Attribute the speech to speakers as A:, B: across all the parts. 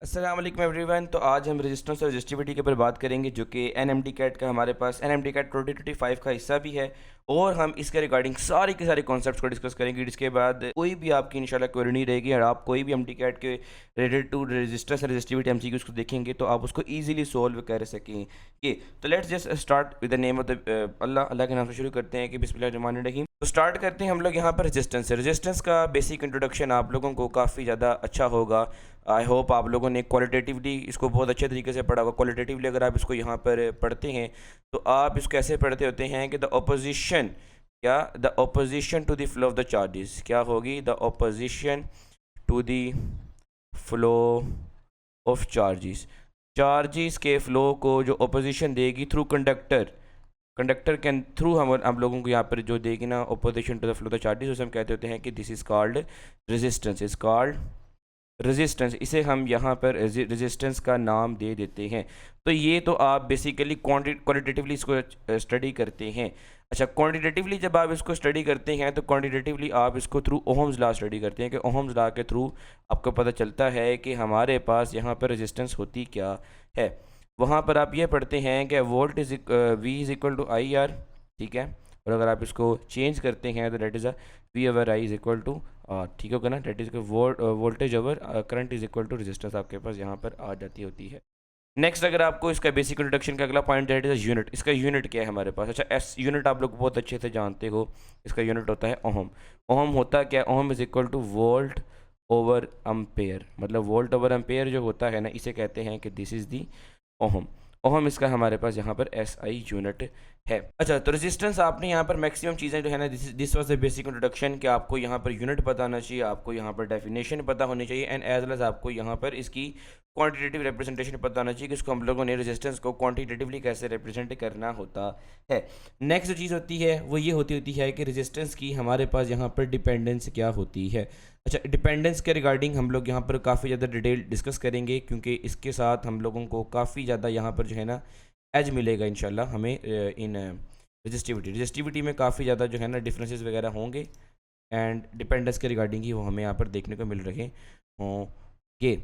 A: अस्सलाम वालेकुम एवरीवन। तो आज हम रेजिस्टेंस और रजिस्टिविटी के ऊपर बात करेंगे, जो कि एनएमडी कैट का हमारे पास एनएमडी कैट 2025 का हिस्सा भी है। और हम इसके रिगार्डिंग सारी के सारे कॉन्सेप्ट्स को डिस्कस करेंगे, जिसके बाद कोई भी आपकी इंशाल्लाह क्वेरी नहीं रहेगी और आप कोई भी एमडी कैट के रिलेटेड टू रेजिस्टेंस और रजिस्टिविटी एमसीक्यूज को देखेंगे तो आप उसको ईजिली सोल्व कर सकेंगे। तो let's just start with the name of the अल्लाह के नाम से शुरू करते हैं कि बिस्मिल्लाहिर्रहमानिर्रहीम। तो स्टार्ट करते हैं हम लोग यहाँ पर रेजिस्टेंस से। रेजिस्टेंस का बेसिक इंट्रोडक्शन आप लोगों को काफ़ी ज़्यादा अच्छा होगा। आई होप आप लोगों ने क्वालिटेटिवली इसको बहुत अच्छे तरीके से पढ़ा होगा। क्वालिटेटिवली अगर आप इसको यहाँ पर पढ़ते हैं तो आप इसको ऐसे पढ़ते होते हैं कि the opposition to the flow of the charges क्या होगी? The opposition to the flow of charges के फ्लो को जो ऑपोजिशन देगी थ्रू कंडक्टर के थ्रू हम लोगों को यहाँ पर जो देगी ना opposition to the flow of the charges, उसे हम कहते होते हैं कि दिस इज कॉल्ड रेजिस्टेंस। इसे हम यहाँ पर रेजिस्टेंस का नाम दे देते हैं। तो ये तो आप बेसिकली क्वांटिटेटिवली इसको स्टडी करते हैं। अच्छा, क्वांटिटेटिवली जब आप इसको स्टडी करते हैं तो क्वांटिटेटिवली आप इसको थ्रू ओहम्स लॉ स्टडी करते हैं कि ओहम्स लॉ के थ्रू आपको पता चलता है कि हमारे पास यहाँ पर रेजिस्टेंस होती क्या है। वहाँ पर आप ये पढ़ते हैं कि volt is V is equal to I R, ठीक है। और अगर आप इसको चेंज करते हैं तो that is V over I is equal to ठीक होगा ना, that is voltage over current is equal to resistance आपके पास यहाँ पर आ जाती होती है। नेक्स्ट, अगर आपको इसका बेसिक इंट्रोडक्शन का अगला पॉइंट डेट इज यूनिट। इसका यूनिट क्या है हमारे पास? अच्छा, एस यूनिट आप लोग बहुत अच्छे से जानते हो। इसका यूनिट होता है ओहम। ओहम होता क्या? Ohm is equal two volt over ampere. मतलब वोल्ट ओवर अम्पेयर जो होता है ना, इसे कहते हैं कि this is the ohm. Ohm इसका हमारे पास यहाँ पर एस आई यूनिट है। अच्छा, तो रेजिस्टेंस आपने यहाँ पर मैक्सिमम चीज़ें जो है ना, this was the basic introduction कि आपको यहाँ पर यूनिट पता होना चाहिए, आपको यहाँ पर डेफिनेशन पता होनी चाहिए, एंड एज वेल एज आपको यहाँ पर इसकी क्वांटिटेटिव रिप्रेजेंटेशन पता होना चाहिए कि इसको हम लोगों ने रेजिस्टेंस को क्वांटिटेटिवली कैसे रिप्रेजेंट करना होता है। नेक्स्ट जो चीज़ होती है वो ये होती है कि रेजिस्टेंस की हमारे पास यहाँ पर डिपेंडेंस क्या होती है। अच्छा, डिपेंडेंस के रिगार्डिंग हम लोग यहाँ पर काफ़ी ज़्यादा डिटेल डिस्कस करेंगे, क्योंकि इसके साथ हम लोगों को काफ़ी ज़्यादा यहाँ पर जो है ना एज मिलेगा इंशाल्लाह हमें इन रजिस्टिविटी में काफ़ी ज़्यादा जो है ना डिफरेंसेस वगैरह होंगे, एंड डिपेंडेंस के रिगार्डिंग ही वो हमें यहाँ पर देखने को मिल रहे होंगे।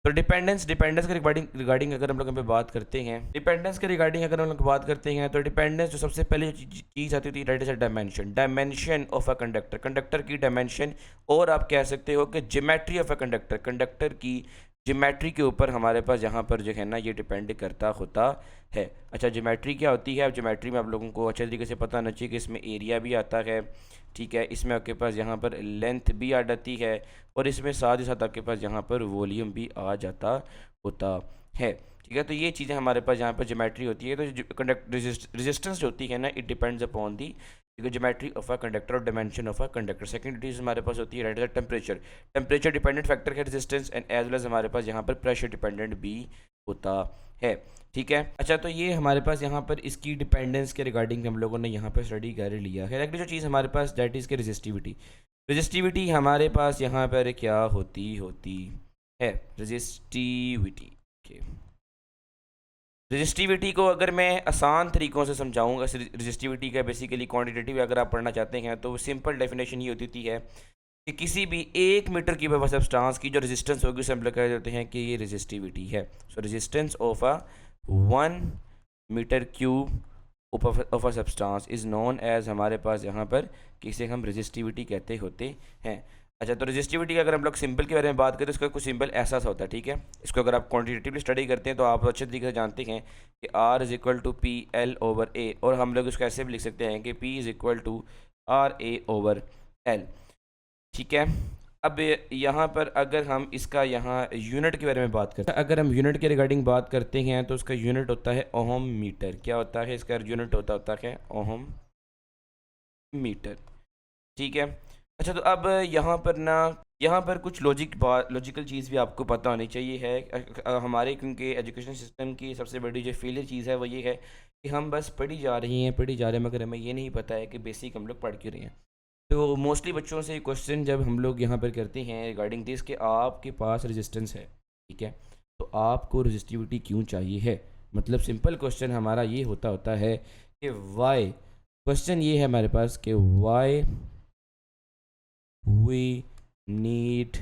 A: तो डिपेंडेंस के रिगार्डिंग अगर हम लोग यहाँ पे बात करते हैं, डिपेंडेंस के रिगार्डिंग अगर हम लोग बात करते हैं तो डिपेंडेंस जो सबसे पहले चीज़ आती थी that is dimension of a conductor की डायमेंशन, और आप कह सकते हो कि ज्योमेट्री ऑफ अ कंडक्टर की ज्योमेट्री के ऊपर हमारे पास यहाँ पर जो है ना ये डिपेंड करता होता है। अच्छा, ज्योमेट्री क्या होती है? अब ज्योमेट्री में आप लोगों को अच्छे तरीके से पता होना चाहिए कि इसमें एरिया भी आता है, ठीक है, इसमें आपके पास यहाँ पर लेंथ भी आ जाती है, और इसमें साथ ही साथ आपके पास यहाँ पर वॉल्यूम भी आ जाता होता है, ठीक है। तो ये चीज़ें हमारे पास यहाँ पर ज्योमेट्री होती है। तो रेजिस्टेंस जो होती है ना, it depends upon the geometry of a conductor और dimension of a conductor. Second चीज़ हमारे पास होती है that is temperature dependent factor है resistance, and as well as हमारे पास यहाँ पर प्रेशर डिपेंडेंट भी होता है, ठीक है। अच्छा, तो ये हमारे पास यहाँ पर इसकी डिपेंडेंस के रिगार्डिंग हम लोगों ने यहाँ पर स्टडी कर लिया है। अगली जो चीज़ हमारे पास दैट इज़ के रजिस्टिविटी हमारे पास यहाँ पर क्या होती है? रजिस्टिविटी के रजिस्टिविटी को अगर मैं आसान तरीक़ों से समझाऊंगा, रजिस्टिविटी का बेसिकली क्वांटिटेटिव अगर आप पढ़ना चाहते हैं तो सिंपल डेफिनेशन ये होती है कि किसी भी 1 मीटर की सब्सटेंस की जो रेजिस्टेंस होगी उसे हम लोग कह देते हैं कि ये रेजिस्टिविटी है। So resistance of a 1 metre cube of a substance is known as हमारे पास यहाँ पर किसे हम रेजिस्टिविटी कहते होते हैं। अच्छा, तो रेजिस्टिविटी का अगर हम लोग सिंबल के बारे में बात करें तो इसका कुछ सिंबल ऐसा सा होता है, ठीक है। इसको अगर आप क्वांटिटेटिवली स्टडी करते हैं तो आप अच्छे तरीके से जानते हैं कि R is equal to P L over A, और हम लोग इसको ऐसे भी लिख सकते हैं कि P is equal to R A over L, ठीक है। अब यहाँ पर अगर हम इसका यहाँ यूनिट के बारे में बात करते हैं, अगर हम यूनिट के रिगार्डिंग बात करते हैं तो उसका यूनिट होता है ओहम मीटर। क्या होता है? इसका यूनिट होता है ओहम मीटर, ठीक है। अच्छा, तो अब यहाँ पर कुछ लॉजिकल चीज़ भी आपको पता होनी चाहिए है हमारे, क्योंकि एजुकेशन सिस्टम की सबसे बड़ी जो फेलियर चीज़ है वो ये है कि हम बस पढ़ी जा रहे हैं मगर हमें ये नहीं पता है कि बेसिक हम लोग पढ़ क्यों रहे हैं। तो मोस्टली बच्चों से क्वेश्चन जब हम लोग यहाँ पर करते हैं रिगार्डिंग दिस कि आपके पास रेजिस्टेंस है, ठीक है, तो आपको रेजिस्टिविटी क्यों चाहिए है? मतलब सिंपल क्वेश्चन हमारा ये होता है कि वाई, क्वेश्चन ये है हमारे पास कि वाई वी नीड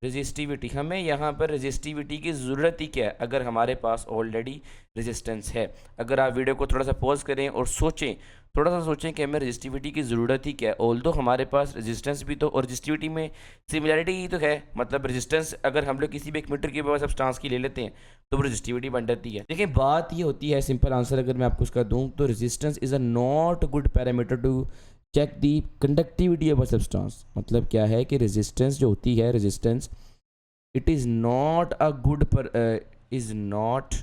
A: रेजिस्टिविटी, हमें यहाँ पर रेजिस्टिविटी की ज़रूरत ही क्या है अगर हमारे पास ऑलरेडी रेजिस्टेंस है। अगर आप वीडियो को थोड़ा सा पॉज करें और सोचें, थोड़ा सा सोचें कि हमें रेजिस्टिविटी की ज़रूरत ही क्या है। ऑल्दो हमारे पास रेजिस्टेंस भी तो और रेजिस्टिविटी में सिमिलैरिटी ही तो है, मतलब रेजिस्टेंस अगर हम लोग किसी भी एक मीटर की सब्सटेंस की ले लेते हैं तो वो रेजिस्टिविटी बन जाती है। देखिए बात ये होती है, सिंपल आंसर अगर मैं आपको उसका दूँ तो resistance is a not good parameter to check the conductivity of a substance. मतलब क्या है कि रेजिस्टेंस जो होती है, resistance it is not a good पर is not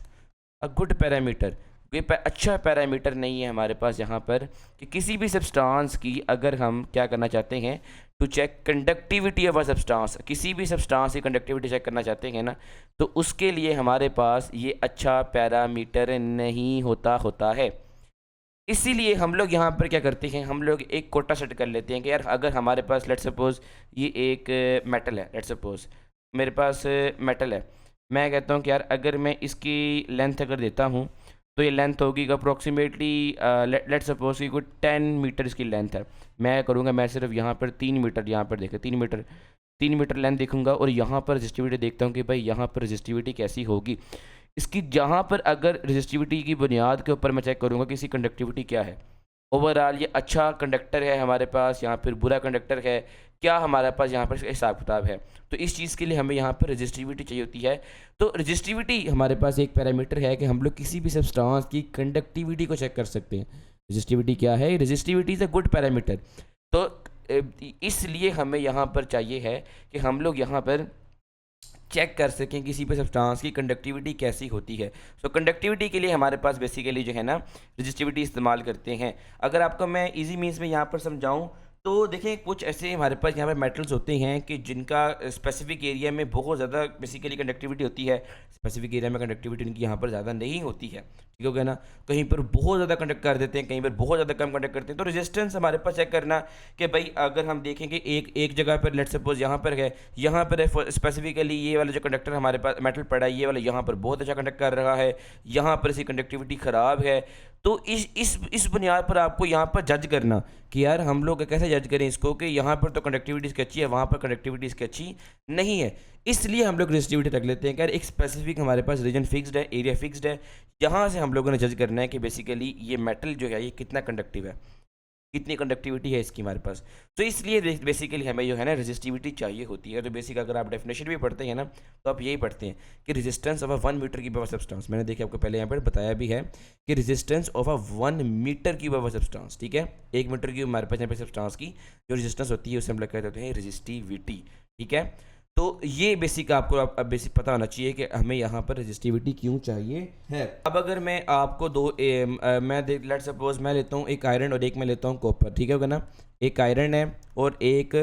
A: a good parameter. ये अच्छा पैरामीटर नहीं है हमारे पास यहाँ पर कि किसी भी सब्सटेंस की अगर हम क्या करना चाहते हैं to check conductivity of a substance, किसी भी सब्सटेंस की कंडक्टिविटी चेक करना चाहते हैं ना, तो उसके लिए हमारे पास ये अच्छा पैरामीटर नहीं होता है। इसीलिए हम लोग यहाँ पर क्या करते हैं, हम लोग एक कोटा सेट कर लेते हैं कि यार अगर हमारे पास लेट्स सपोज ये एक मेटल है, लेट्स सपोज मेरे पास मेटल है, मैं कहता हूँ कि यार अगर मैं इसकी लेंथ अगर देता हूँ तो ये लेंथ होगी अप्रोक्सीमेटली लेट्स सपोज कि कोई 10 मीटर इसकी लेंथ है। मैं करूँगा, मैं सिर्फ यहाँ पर 3 मीटर, यहाँ पर देखें 3 मीटर लेंथ देखूंगा और यहाँ पर रजिस्टिविटी देखता हूँ कि भाई यहाँ पर रजिस्टिविटी कैसी होगी इसकी। जहाँ पर अगर रजिस्टिविटी की बुनियाद के ऊपर मैं चेक करूँगा कि इसकी कंडक्टिविटी क्या है, ओवरऑल ये अच्छा कंडक्टर है हमारे पास या फिर बुरा कंडक्टर है, क्या हमारे पास यहाँ पर हिसाब किताब है। तो इस चीज़ के लिए हमें यहाँ पर रजिस्टिविटी चाहिए होती है। तो रजिस्टिविटी हमारे पास एक पैरामीटर है कि हम लोग किसी भी सब्सटेंस की कंडक्टिविटी को चेक कर सकते हैं। रजिस्टिविटी क्या है? Resistivity is a good parameter. तो इसलिए हमें यहाँ पर चाहिए है कि हम लोग यहाँ पर चेक कर सकें किसी भी सब्सटेंस की कंडक्टिविटी कैसी होती है। सो कंडक्टिविटी के लिए हमारे पास बेसिकली जो है ना रजिस्टिविटी इस्तेमाल करते हैं। अगर आपको मैं इजी मीन्स में यहाँ पर समझाऊँ तो देखें कुछ ऐसे हमारे पास यहाँ पर मेटल्स होते हैं कि जिनका स्पेसिफिक एरिया में बहुत ज़्यादा बेसिकली कंडक्टिविटी होती है, स्पेसिफिक एरिया में कंडक्टिविटी इनकी यहाँ पर ज़्यादा नहीं होती है, ठीक हो गया ना। कहीं पर बहुत ज़्यादा कंडक्ट कर देते हैं, कहीं पर बहुत ज़्यादा कम कंडक्ट करते हैं। तो रेजिस्टेंस हमारे पास चेक करना कि भाई अगर हम देखेंगे एक जगह पर लेट्स सपोज यहाँ पर है स्पेसिफिकली ये वाला जो कंडक्टर हमारे पास मेटल पड़ा है, ये वाला यहाँ पर बहुत अच्छा कंडक्ट कर रहा है, यहाँ पर इसकी कंडक्टिविटी ख़राब है। तो इस बुनियाद पर आपको यहाँ पर जज करना कि यार हम लोग कैसे जज करें इसको कि यहाँ पर तो कंडक्टिविटी इसकी अच्छी है, वहाँ पर कंडक्टिविटी इसकी अच्छी नहीं है। इसलिए हम लोग रेजिस्टिविटी रख लेते हैं कि यार एक स्पेसिफिक हमारे पास रीजन फिक्स्ड है, एरिया फिक्स्ड है, यहाँ से हम लोगों ने जज करना है कि बेसिकली ये मेटल जो है ये कितना कंडक्टिव है, कितनी कंडक्टिविटी है इसकी हमारे पास। तो इसलिए बेसिकली हमें जो है ना रेजिस्टिविटी चाहिए होती है। तो बेसिक अगर आप डेफिनेशन भी पढ़ते हैं ना तो आप यही पढ़ते हैं कि resistance of a 1 metre cube of substance, मैंने देखिए आपको पहले यहाँ पर बताया भी है कि resistance of a 1 metre cube of substance, ठीक है, 1 मीटर क्यूब हमारे पास यहाँ पर सब्सटेंस की जो रेजिस्टेंस होती है उसे हम लोग कहते हैं रेजिस्टिविटी, ठीक है। तो ये बेसिक आपको अब बेसिक पता होना चाहिए कि हमें यहाँ पर रेजिस्टिविटी क्यों चाहिए है। अब अगर मैं आपको मैं लेट्स सपोज मैं लेता हूँ एक आयरन और एक मैं लेता हूँ कॉपर, ठीक है ना। एक आयरन है और एक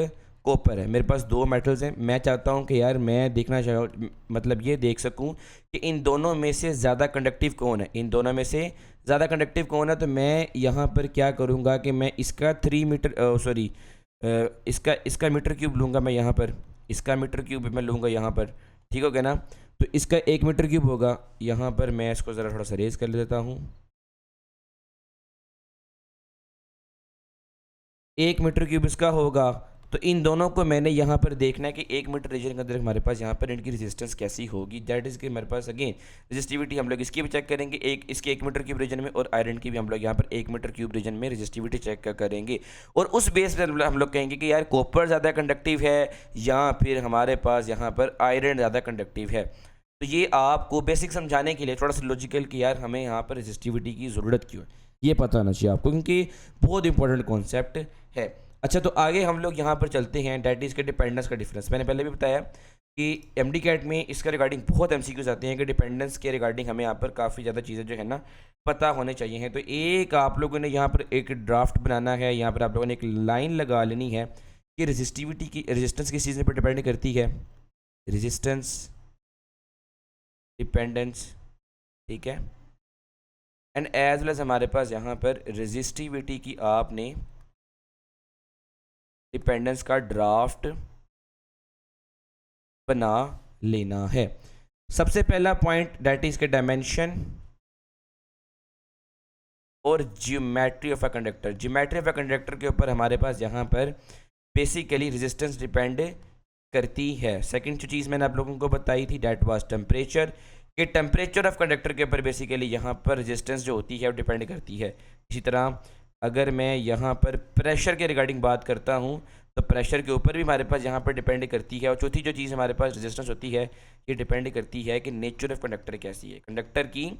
A: कॉपर है, मेरे पास दो मेटल्स हैं। मैं चाहता हूँ कि यार मैं देखना चाहूँ, मतलब ये देख सकूँ कि इन दोनों में से ज़्यादा कंडक्टिव कौन है, इन दोनों में से ज़्यादा कंडक्टिव कौन है। तो मैं यहाँ पर क्या करूँगा कि मैं इसका 3 मीटर इसका मीटर क्यूब लूँगा, मैं यहाँ पर इसका मीटर क्यूब मैं लूँगा यहाँ पर, ठीक हो गया ना। तो इसका 1 मीटर क्यूब होगा, यहाँ पर मैं इसको ज़रा थोड़ा सा रेज कर लेता हूँ। 1 मीटर क्यूब इसका होगा। तो इन दोनों को मैंने यहाँ पर देखना है कि 1 मीटर रीजन के अंदर हमारे पास यहाँ पर इनकी रेजिस्टेंस कैसी होगी। दैट इज़ कि हमारे पास अगेन रेजिस्टिविटी हम लोग इसकी भी चेक करेंगे, एक इसके 1 मीटर क्यूब रीजन में, और आयरन की भी हम लोग यहाँ पर 1 मीटर क्यूब रीजन में रेजिस्टिविटी चेक करेंगे। और उस बेस पर हम लोग कहेंगे कि यार कॉपर ज़्यादा कंडक्टिव है या फिर हमारे पास यहाँ पर आयरन ज़्यादा कंडक्टिव है। तो ये आपको बेसिक समझाने के लिए थोड़ा सा लॉजिकल कि यार हमें यहाँ पर रेजिस्टिविटी की ज़रूरत क्यों है, ये पता होना चाहिए आपको, क्योंकि बहुत इंपॉर्टेंट कॉन्सेप्ट है। अच्छा, तो आगे हम लोग यहाँ पर चलते हैं, डैट इज़ के डिपेंडेंस का डिफरेंस। मैंने पहले भी बताया कि एमडी कैट में इसका रिगार्डिंग बहुत एमसीक्यूज आते हैं कि डिपेंडेंस के रिगार्डिंग हमें यहाँ पर काफ़ी ज़्यादा चीज़ें जो है ना पता होने चाहिए हैं। तो एक आप लोगों ने यहाँ पर एक ड्राफ्ट बनाना है, यहाँ पर आप लोगों ने एक लाइन लगा लेनी है कि रेजिस्टेंस किस चीज़ पर डिपेंड करती है, रेजिस्टेंस डिपेंडेंस, ठीक है। एंड एज वेल एज हमारे पास यहाँ पर रेजिस्टिविटी की आपने डिपेंडेंस का ड्राफ्ट बना लेना है। सबसे पहला पॉइंट दैट इज के डायमेंशन और geometry of a conductor. Geometry of a conductor के ऊपर हमारे पास यहाँ पर बेसिकली रेजिस्टेंस डिपेंड करती है। सेकंड जो चीज़ मैंने आप लोगों को बताई थी डैट वाज टेम्परेचर, कि टेम्परेचर ऑफ कंडक्टर के ऊपर बेसिकली यहाँ पर रेजिस्टेंस जो होती है वो डिपेंड करती है। इसी तरह अगर मैं यहाँ पर प्रेशर के रिगार्डिंग बात करता हूँ तो प्रेशर के ऊपर भी हमारे पास यहाँ पर डिपेंड करती है। और चौथी जो चीज़ हमारे पास रेजिस्टेंस होती है ये डिपेंड करती है कि नेचर ऑफ कंडक्टर कैसी है, कंडक्टर की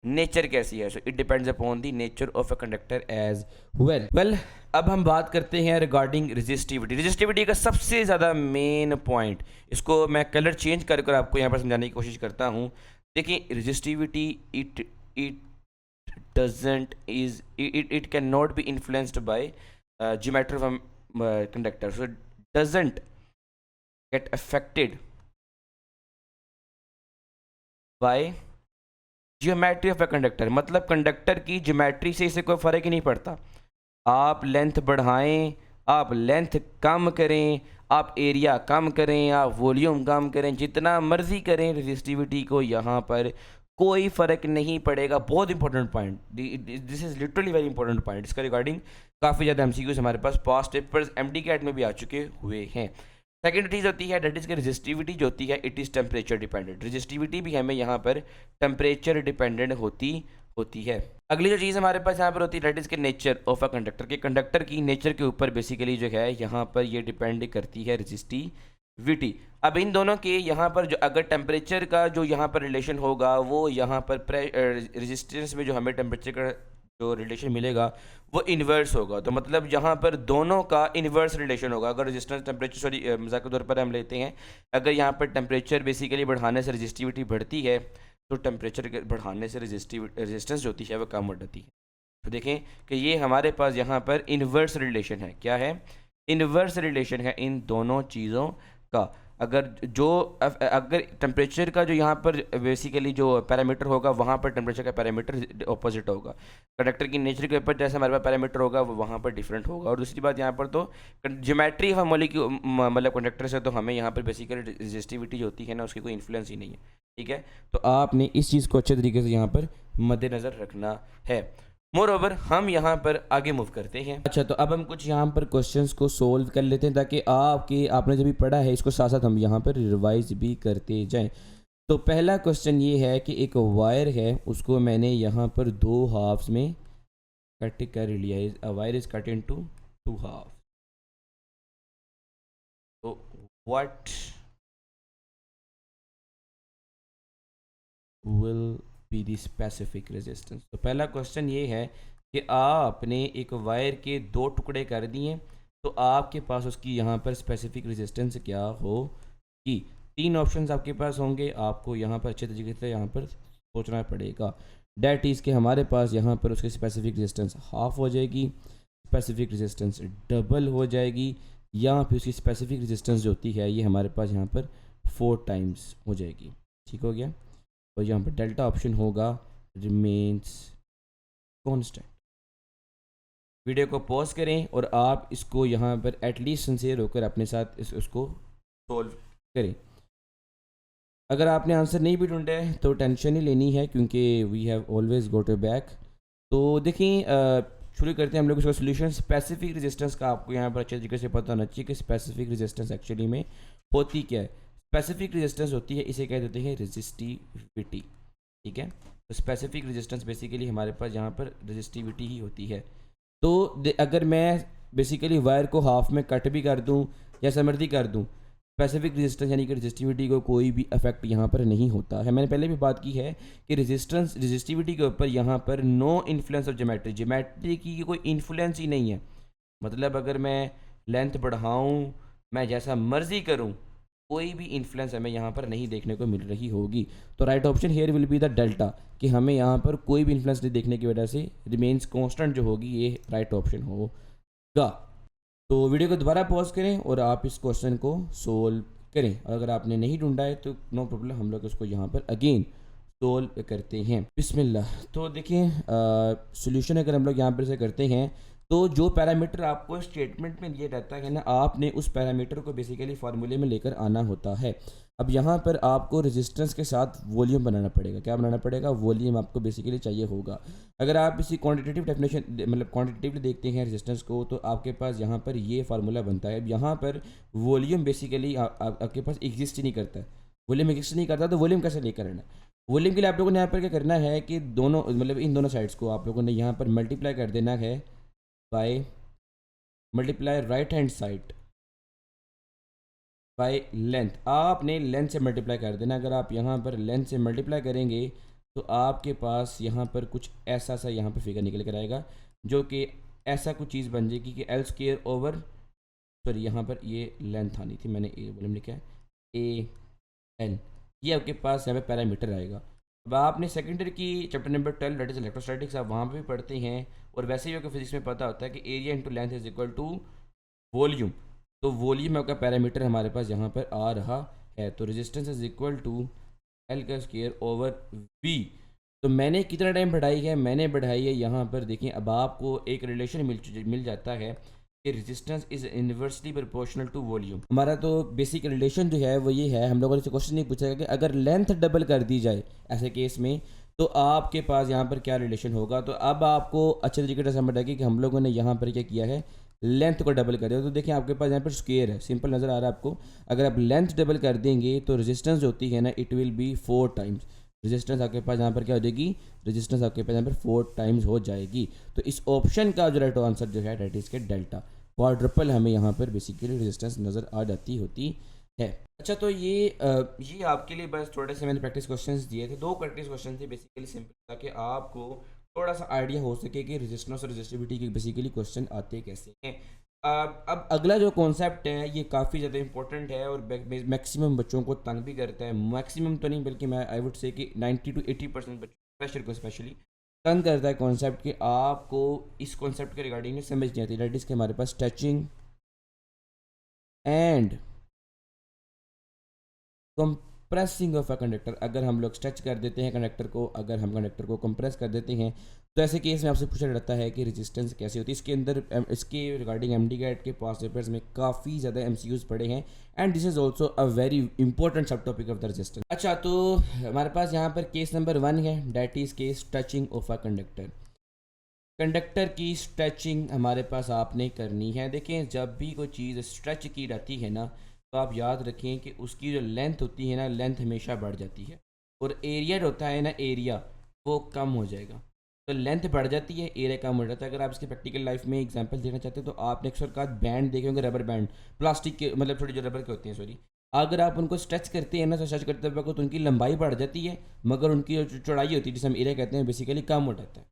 A: नेचर कैसी है। So it depends upon the nature of a conductor as well. अब हम बात करते हैं रिगार्डिंग रेजिस्टिविटी। रेजिस्टिविटी का सबसे ज़्यादा मेन पॉइंट, इसको मैं कलर चेंज कर कर आपको यहाँ पर समझाने की कोशिश करता हूँ। देखिए resistivity it doesn't is it can not be influenced by geometry of conductor, so doesn't get affected by geometry of a conductor. मतलब कंडक्टर की ज्योमेट्री से इसे कोई फ़र्क ही नहीं पड़ता। आप लेंथ बढ़ाएं, आप लेंथ कम करें, आप एरिया कम करें, आप वॉल्यूम कम करें, जितना मर्जी करें, रेजिस्टिविटी को यहाँ पर कोई फ़र्क नहीं पड़ेगा। बहुत important point, this is literally very important point. इसका रिगार्डिंग काफ़ी ज़्यादा एमसीक्यूज हमारे पास पास्ट पेपर्स MD-CAT में भी आ चुके हुए हैं। सेकेंड चीज़ होती है डेट इज़ की रेजिस्टिविटी जो होती है it is temperature dependent. Resistivity भी हमें यहाँ पर टेम्परेचर डिपेंडेंट होती है। अगली जो चीज़ हमारे पास यहाँ पर होती है डेट इज़ के नेचर ऑफ अ कंडक्टर, के कंडक्टर की नेचर के ऊपर बेसिकली जो है यहाँ पर ये डिपेंड करती है रेजिस्टिविटी। अब इन दोनों के यहाँ पर जो अगर टेम्परेचर का जो यहाँ पर रिलेशन होगा वो यहाँ पर रेजिस्टेंस में जो हमें टेम्परेचर का जो रिलेशन मिलेगा वो इन्वर्स होगा। तो मतलब यहाँ पर दोनों का इन्वर्स रिलेशन होगा। अगर रेजिस्टेंस टेम्परेचर सॉरी मजाक के तौर पर हम लेते हैं, अगर यहाँ पर टेम्परेचर बेसिकली बढ़ाने से रेजिस्टिविटी बढ़ती है तो टेम्परेचर के बढ़ाने से रेजिस्टेंस जो होती है वो कम हो जाती है। तो देखें कि ये हमारे पास यहाँ पर इन्वर्स रिलेशन है। क्या है? इन्वर्स रिलेशन है इन दोनों चीज़ों का। अगर टेम्परेचर का जो यहाँ पर बेसिकली जो पैरामीटर होगा वहाँ पर टेम्परेचर का पैरामीटर ऑपोजिट होगा। कंडक्टर की नेचर के ऊपर जैसे हमारे पास पैरामीटर होगा वो वहाँ पर डिफरेंट होगा। और दूसरी बात यहाँ पर तो ज्योमेट्री ऑफ मॉलिक्यूल मतलब कंडक्टर से तो हमें यहाँ पर बेसिकली रेजिस्टिविटी जो होती है ना उसकी कोई इन्फ्लुएंस ही नहीं है। ठीक है, तो आपने इस चीज़ को अच्छे तरीके से यहाँ पर मद्देनज़र रखना है। मोर ओवर हम यहाँ पर आगे मूव करते हैं। अच्छा, तो अब हम कुछ यहाँ पर क्वेश्चंस को सोल्व कर लेते हैं ताकि आपने जब भी पढ़ा है इसको साथ साथ हम यहाँ पर रिवाइज भी करते जाएं। तो पहला क्वेश्चन ये है कि एक वायर है, उसको मैंने यहाँ पर 2 हाफ्स में कट कर लिया। Wire is cut into 2 half. तो what will be the specific resistance. तो पहला क्वेश्चन ये है कि आपने एक वायर के 2 टुकड़े कर दिए तो आपके पास उसकी यहाँ पर स्पेसिफिक रेजिस्टेंस क्या होगी। 3 ऑप्शंस आपके पास होंगे, आपको यहाँ पर अच्छे तरीके से यहाँ पर सोचना पड़ेगा। डैट इज़ के हमारे पास यहाँ पर उसकी स्पेसिफिक रेजिस्टेंस हाफ हो जाएगी, स्पेसिफिक रेजिस्टेंस डबल हो जाएगी, या फिर उसकी स्पेसिफिक रेजिस्टेंस जो होती है ये हमारे पास यहाँ पर 4 टाइम्स हो जाएगी। ठीक हो गया। और यहाँ पर डेल्टा ऑप्शन होगा रिमेन्स कांस्टेंट। वीडियो को पॉज करें और आप इसको यहाँ पर एटलीस्ट सिंसियर होकर अपने साथ उसको सोल्व करें। अगर आपने आंसर नहीं भी ढूंढा है तो टेंशन ही लेनी है क्योंकि we have always go to back. तो देखिए शुरू करते हैं हम लोग इसका सोल्यूशन। स्पेसिफिक रेजिस्टेंस का आपको यहाँ पर अच्छे तरीके से पता होना चाहिए कि स्पेसिफिक रेजिस्टेंस एक्चुअली में होती क्या है। स्पेसिफिक रेजिस्टेंस होती है, इसे कह देते हैं रेजिस्टिविटी। ठीक है, तो स्पेसिफिक रेजिस्टेंस बेसिकली हमारे पास यहाँ पर रेजिस्टिविटी ही होती है। तो अगर मैं बेसिकली वायर को हाफ में कट भी कर दूँ या समर्थी कर दूँ, स्पेसिफिक रेजिस्टेंस यानी कि रेजिस्टिविटी को कोई भी इफेक्ट यहाँ पर नहीं होता है। मैंने पहले भी बात की है कि रेजिस्टिविटी के ऊपर यहाँ पर नो इन्फ्लुएंस ऑफ ज्योमेट्री की कोई इन्फ्लुएंस ही नहीं है। मतलब अगर मैं लेंथ बढ़ाऊँ, मैं जैसा मर्जी करूँ, कोई भी इन्फ्लुएंस हमें यहाँ पर नहीं देखने को मिल रही होगी। तो right option here will be the delta, कि हमें यहाँ पर कोई भी इन्फ्लुएंस नहीं देखने की वजह से रिमेन्स कांस्टेंट जो होगी ये राइट ऑप्शन होगा। तो वीडियो को दोबारा पॉज करें और आप इस क्वेश्चन को सोल्व करें। अगर आपने नहीं ढूंढा है तो नो प्रॉब्लम, हम लोग इसको यहाँ पर अगेन सोल्व करते हैं। बिस्मिल्लाह। तो देखिए सोल्यूशन अगर हम लोग यहाँ पर से करते हैं तो जो पैरामीटर आपको स्टेटमेंट में दिया जाता है ना, आपने उस पैरामीटर को बेसिकली फार्मूले में लेकर आना होता है। अब यहाँ पर आपको रेजिस्टेंस के साथ वॉल्यूम बनाना पड़ेगा। क्या बनाना पड़ेगा? वॉल्यूम आपको बेसिकली चाहिए होगा। अगर आप इसी क्वांटिटेटिव डेफिनेशन मतलब क्वांटिटेटिवली देखते हैं रेजिस्टेंस को, तो आपके पास यहाँ पर ये फार्मूला बनता है। अब यहाँ पर वॉल्यूम बेसिकली आपके पास एग्जिस्ट ही नहीं करता है। वॉल्यूम एग्जिस्ट नहीं करता तो वॉल्यूम कैसे लेकर आना है? वॉल्यूम के लिए आप लोगों ने यहाँ पर क्या करना है कि दोनों मतलब इन दोनों साइड्स को आप लोगों ने यहाँ पर मल्टीप्लाई कर देना है by multiply right hand side by length. आपने लेंथ से मल्टीप्लाई कर देना। अगर आप यहाँ पर लेंथ से मल्टीप्लाई करेंगे तो आपके पास यहाँ पर कुछ ऐसा सा यहाँ पर फिगर निकल कर आएगा, जो कि ऐसा कुछ चीज़ बन जाएगी कि एल स्क्वायर ओवर, सॉरी यहाँ पर ये लेंथ आनी थी, मैंने ए वॉल्यूम लिखा है ए एल, ये आपके पास यहाँ पे पैरामीटर आएगा। अब आपने सेकेंडरी की chapter number 12 that is electrostatics, आप वहाँ पे भी पढ़ते हैं, और वैसे ही आपको फिजिक्स में पता होता है कि area into length is equal to volume. तो वॉल्यूम आपका पैरामीटर हमारे पास यहाँ पर आ रहा है। तो resistance is equal to L का स्क्वायर ओवर वी। तो मैंने कितना टाइम बढ़ाई है? मैंने बढ़ाई है यहाँ पर देखिए, अब आपको एक रिलेशन मिल जाता है कि resistance is inversely proportional to volume. हमारा तो बेसिक रिलेशन जो है वो ये है, हम लोगों ने क्वेश्चन नहीं पूछा कि अगर लेंथ डबल कर दी जाए ऐसे केस में तो आपके पास यहाँ पर क्या रिलेशन होगा। तो अब आपको अच्छे तरीके से समझ आएगी कि हम लोगों ने यहाँ पर क्या किया है, लेंथ को डबल कर दिया। तो देखिए आपके पास यहाँ पर स्क्वायर है, सिंपल नज़र आ रहा है आपको। अगर आप लेंथ डबल कर देंगे तो रेजिस्टेंस जो होती है ना, it will be 4 times. Resistance आपके पास यहाँ पर क्या हो जाएगी, रेजिस्टेंस आपके पास यहाँ पर 4 टाइम्स हो जाएगी। तो इस ऑप्शन का जो राइट आंसर जो है डेट इज के डेल्टा क्वाड्रपल हमें यहाँ पर बेसिकली रेजिस्टेंस नज़र आ जाती होती है। अच्छा, तो ये आपके लिए बस थोड़े से मैंने प्रैक्टिस क्वेश्चंस दिए थे। 2 प्रैक्टिस क्वेश्चन थे बेसिकली सिंपल, ताकि आपको थोड़ा सा आइडिया हो सके कि रेजिस्टेंस और रेजिस्टिविटी के बेसिकली क्वेश्चन आते कैसे हैं। अब अगला जो कॉन्सेप्ट है ये काफ़ी ज़्यादा इंपॉर्टेंट है और मैक्सिमम बच्चों को तंग भी करता है। मैक्सिमम तो नहीं बल्कि मैं आई वुड से कि 90 to 80% बच्चों, फ्रेशर को स्पेशली तंग करता है कॉन्सेप्ट कि आपको इस कॉन्सेप्ट के रिगार्डिंग समझ नहीं आती। दैट इज़ के हमारे पास stretching and compressing of a conductor. अगर हम लोग स्ट्रेच कर देते हैं कंडक्टर को, अगर हम कंडक्टर को कंप्रेस कर देते हैं, तो ऐसे केस में आपसे पूछा जाता है कि रेजिस्टेंस कैसे होती है। इसके अंदर इसके रिगार्डिंग एमडी कैट के पास पेपर्स में काफ़ी ज़्यादा एमसीक्यूज पड़े हैं, and this is also a very important सब टॉपिक ऑफ द रेजिस्टेंस। अच्छा, तो हमारे पास यहाँ पर केस नंबर 1 है, that is case stretching of a conductor. Conductor की स्ट्रेचिंग हमारे पास आपने करनी है। देखें, जब भी कोई चीज़ स्ट्रेच की जाती है ना, तो आप याद रखें कि उसकी जो लेंथ होती है ना, लेंथ हमेशा बढ़ जाती है, और एरिया जो होता है ना, एरिया वो कम हो जाएगा। तो लेंथ बढ़ जाती है, एरिया कम हो जाता है। अगर आप इसकी प्रैक्टिकल लाइफ में एग्जांपल देखना चाहते हैं तो आपने अक्सर का बैंड देखे होंगे, रबर बैंड, प्लास्टिक के मतलब छोटे जो रबर के होते हैं, सॉरी। अगर आप उनको स्ट्रेच करते हैं ना, तो स्ट्रेच करते वक्त उनकी लंबाई बढ़ जाती है, मगर उनकी जो चौड़ाई होती है जिसे हम एरिया कहते हैं बेसिकली कम हो जाता है,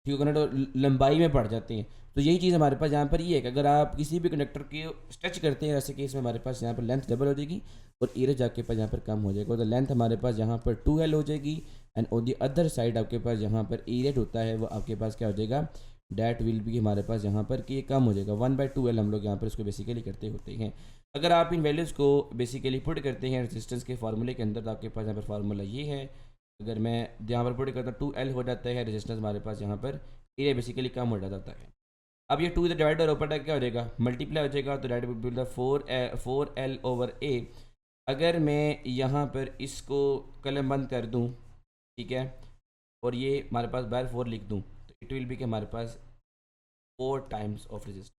A: ठीक है ना, तो लंबाई में बढ़ जाते हैं। तो यही चीज़ हमारे पास यहाँ पर ये है कि अगर आप किसी भी कंडक्टर की स्ट्रेच करते हैं, ऐसे केस में हमारे पास यहाँ पर लेंथ डबल हो जाएगी और एरिया जाके पास यहाँ पर कम हो जाएगा। तो लेंथ हमारे पास यहाँ पर 2L हो जाएगी, and on the other side आपके पास यहाँ पर एरिया होता है वो आपके पास क्या हो जाएगा, डैट विल बी हमारे पास यहाँ पर कि कम हो जाएगा। 1/2L हम लोग यहाँ पर इसको बेसिकली करते होते हैं। अगर आप इन वैल्यूज़ को बेसिकली पुट करते हैं रेजिस्टेंस के फार्मूले के अंदर, तो आपके पास यहाँ पर फार्मूला ये है। अगर मैं यहाँ पर पुट करता हूँ 2L हो जाता है रेजिस्टेंस हमारे पास, यहाँ पर एरिया बेसिकली कम हो जाता है। अब ये 2 इधर डिवाइड और ऊपर क्या हो जाएगा, मल्टीप्लाई हो जाएगा, तो that will be 4L over A। अगर मैं यहाँ पर इसको कलम बंद कर दूँ, ठीक है, और ये हमारे पास बाहर 4 लिख दूँ, तो इट विल बी कि हमारे पास 4 टाइम्स ऑफ रेजिस्टेंस।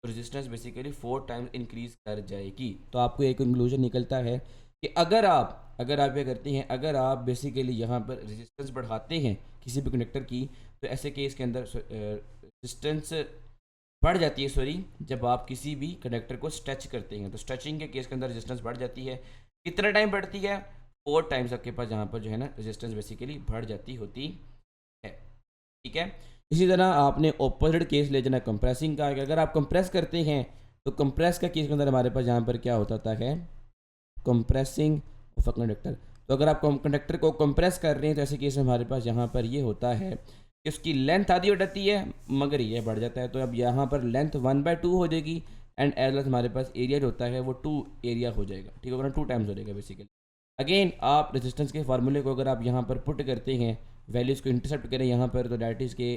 A: तो रेजिस्टेंस बेसिकली 4 टाइम्स इंक्रीज कर जाएगी। तो आपको एक कंक्लूजन निकलता है कि अगर आप क्या करते हैं, अगर आप बेसिकली यहाँ पर रेजिस्टेंस बढ़ाते हैं किसी भी कंडक्टर की, तो ऐसे केस के अंदर रेजिस्टेंस बढ़ जाती है, सॉरी, जब आप किसी भी कंडक्टर को स्ट्रेच करते हैं। तो स्ट्रेचिंग के केस के अंदर रेजिस्टेंस बढ़ जाती है। कितना टाइम बढ़ती है? 4 टाइम्स आपके पास यहाँ पर जो है ना रेजिस्टेंस बेसिकली बढ़ जाती होती है, ठीक है। इसी तरह आपने ऑपोजिट केस ले जाना कंप्रेसिंग का। अगर आप कंप्रेस करते हैं तो कंप्रेस का केस के अंदर हमारे पास यहाँ पर क्या होता है, कंप्रेसिंग ऑफ अ कंडक्टर। तो अगर आप कंडक्टर को कंप्रेस कर रहे हैं तो ऐसे केस में हमारे पास यहाँ पर ये होता है कि उसकी लेंथ आधी हो जाती है मगर ये बढ़ जाता है। तो अब यहाँ पर लेंथ 1/2 हो जाएगी, एंड एज हमारे पास एरिया जो होता है वो 2 एरिया हो जाएगा, ठीक है ना, 2 टाइम्स हो जाएगा बेसिकली। अगेन आप रेजिस्टेंस के फार्मूले को अगर आप यहाँ पर पुट करते हैं, वैल्यूज़ को इंटरसेप्ट करें यहाँ पर, तो डैट इज़ के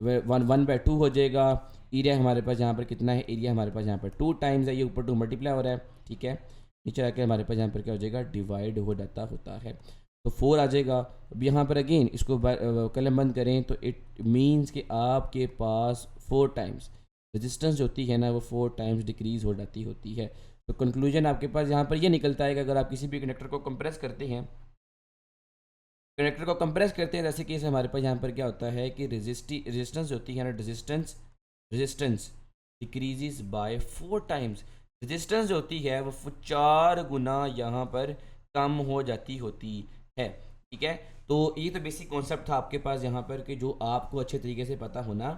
B: 1/2 हो जाएगा। एरिया हमारे पास यहाँ पर कितना है, एरिया हमारे पास यहाँ पर 2 टाइम्स है, ये ऊपर 2 मल्टीप्लाई हो रहा है, ठीक है। नीचे आके हमारे पास यहाँ पर क्या हो जाएगा, डिवाइड हो जाता होता है, तो 4 आ जाएगा। अब यहाँ पर अगेन इसको कलम बंद करें तो इट मीन्स कि आपके पास 4 टाइम्स रेजिस्टेंस जो होती है ना, वो 4 टाइम्स डिक्रीज़ हो जाती होती है। तो कंक्लूजन आपके पास यहाँ पर ये निकलता है कि अगर आप किसी भी कनेक्टर को कंप्रेस करते हैं, जैसे कि हमारे पास यहाँ पर क्या होता है कि रेजिस्टेंस होती है ना, resistance decreases by 4 times. Resistance जो होती है वो 4 गुना यहाँ पर कम हो जाती होती है, ठीक है। तो ये तो बेसिक कॉन्सेप्ट था आपके पास यहाँ पर कि जो आपको अच्छे तरीके से पता होना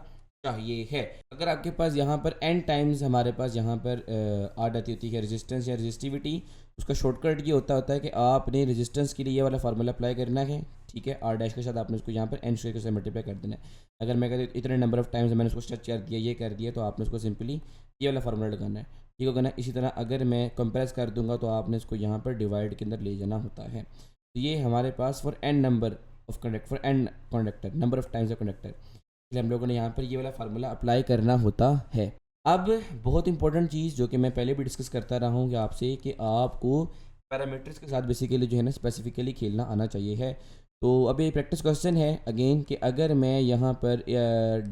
B: चाहिए है। अगर आपके पास यहाँ पर n टाइम्स हमारे पास यहाँ पर आ जाती होती है रेजिस्टेंस या रेजिस्टिविटी, उसका शॉर्टकट ये होता है कि आपने रेजिस्टेंस के लिए ये वाला फार्मूला अप्लाई करना है, ठीक है। r डैश के साथ आपने उसको यहाँ पर n स्क्वायर से मल्टीप्लाई कर देना है। अगर मैं कहते इतने नंबर ऑफ टाइम्स मैंने उसको स्ट्रेच कर दिया, ये कर दिया, तो आपने उसको सिंपली ये वाला फार्मूला लगाना है, ठीक होगा ना। इसी तरह अगर मैं कंप्रेस कर दूंगा तो आपने इसको यहाँ पर डिवाइड के अंदर ले जाना होता है। तो ये हमारे पास for n number of conductor number of times of conductor, इसलिए हम लोगों ने यहाँ पर ये वाला फार्मूला अप्लाई करना होता है। अब बहुत इंपॉर्टेंट चीज़ जो कि मैं पहले भी डिस्कस करता रहा हूँ कि आपसे कि आपको पैरामीटर्स के साथ बेसिकली जो है ना स्पेसिफिकली खेलना आना चाहिए है। तो अब ये प्रैक्टिस क्वेश्चन है अगेन कि अगर मैं यहाँ पर